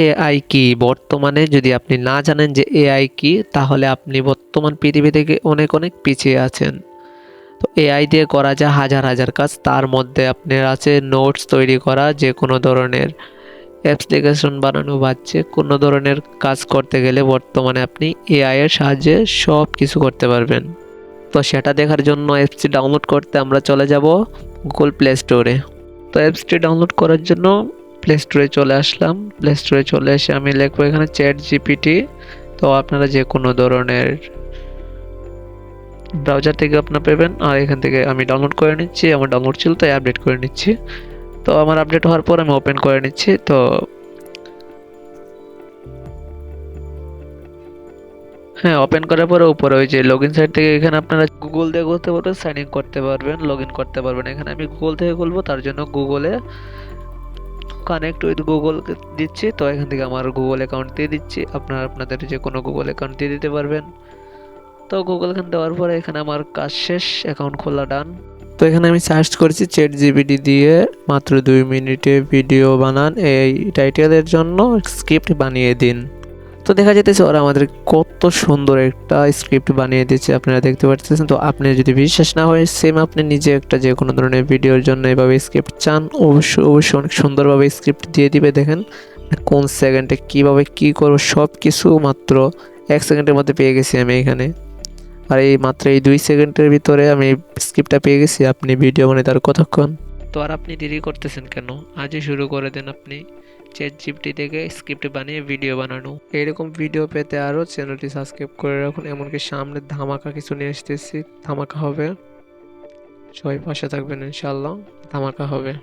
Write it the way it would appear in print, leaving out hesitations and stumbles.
AI কি? বর্তমানে যদি আপনি না জানেন যে এআই কি, তাহলে আপনি বর্তমান পৃথিবী থেকে অনেক, অনেক পিছিয়ে আছেন। তো এআই দিয়ে করা যায় হাজার, হাজার কাজ। তার মধ্যে আপনার আছে নোটস তৈরি করা, যেকোনো ধরনের অ্যাপ্লিকেশন বানানো বা যেকোনো ধরনের কাজ করতে গেলে বর্তমানে আপনি এআই এর সাহায্যে সব কিছু করতে পারবেন। তো সেটা দেখার জন্য অ্যাপসটি ডাউনলোড করতে আমরা চলে যাব গুগল প্লে স্টোরে। তো অ্যাপসটি ডাউনলোড করার জন্য প্লে স্টোরে চলে আসলাম। প্লে স্টোরে চলে এসে আমি লিখবো এখানে চ্যাট জিপিটি। তো আপনারা যে কোনো ধরনের ব্রাউজার থেকে আপনারা পাবেন, আর এখান থেকে আমি ডাউনলোড করে নিচ্ছি। আমার ডাউনলোড ছিল তাই আপডেট করে নিচ্ছি। তো আমার আপডেট হওয়ার পর আমি ওপেন করে নিচ্ছি। তো হ্যাঁ, ওপেন করার পরে উপরে ওই যে লগইন সাইট থেকে এখানে আপনারা গুগল দিয়ে করতে পারবেন, সাইন ইন করতে পারবেন, লগ ইন করতে পারবেন। এখানে আমি গুগল থেকে খুলবো, তার জন্য গুগলে কানেক্ট উইথ গুগল দিচ্ছি। তো এখান থেকে আমার গুগল অ্যাকাউন্ট দিয়ে দিচ্ছি। আপনারা আপনাদের যে কোনো গুগল অ্যাকাউন্ট দিয়ে দিতে পারবেন। তো গুগল অ্যাকাউন্ট দেওয়ার পরে এখানে আমার কাজ শেষ, অ্যাকাউন্ট খোলা ডান। তো এখানে আমি সার্চ করেছি চ্যাট জিপিটি দিয়ে মাত্র 2 মিনিটে ভিডিও বানান এই টাইটেলের জন্য স্ক্রিপ্ট বানিয়ে দিন। তো দেখা যেতেছে ওরা আমাদের কত সুন্দর একটা স্ক্রিপ্ট বানিয়ে দিচ্ছে, আপনারা দেখতে পাচ্ছেন। তো আপনি যদি বিশ্বাস না হয়, সেম আপনি নিজে একটা যে কোনো ধরনের ভিডিওর জন্য এভাবে স্ক্রিপ্ট চান, অবশ্যই অবশ্যই অনেক সুন্দরভাবে স্ক্রিপ্ট দিয়ে দিবে। দেখেন কোন সেকেন্ডে কীভাবে কী করবো সব কিছু মাত্র 1 সেকেন্ডের মধ্যে পেয়ে গেছি আমি এখানে। আর এই মাত্র এই 2 সেকেন্ডের ভিতরে আমি স্ক্রিপ্টটা পেয়ে গেছি। আপনি ভিডিও বানাতে আর কতক্ষণ? তো আর আপনি দেরি করতেছেন কেন? আজই শুরু করে দেন আপনি চ্যাট জিপিটি থেকে স্ক্রিপ্ট বানিয়ে ভিডিও বানানো। এরকম ভিডিও পেতে আরও চ্যানেলটি সাবস্ক্রাইব করে রাখুন। এমনকি সামনে ধামাকা কিছু নিয়ে আসতেছি, ধামাকা হবে। সবাই পাশে থাকবেন, ইনশাআল্লাহ ধামাকা হবে।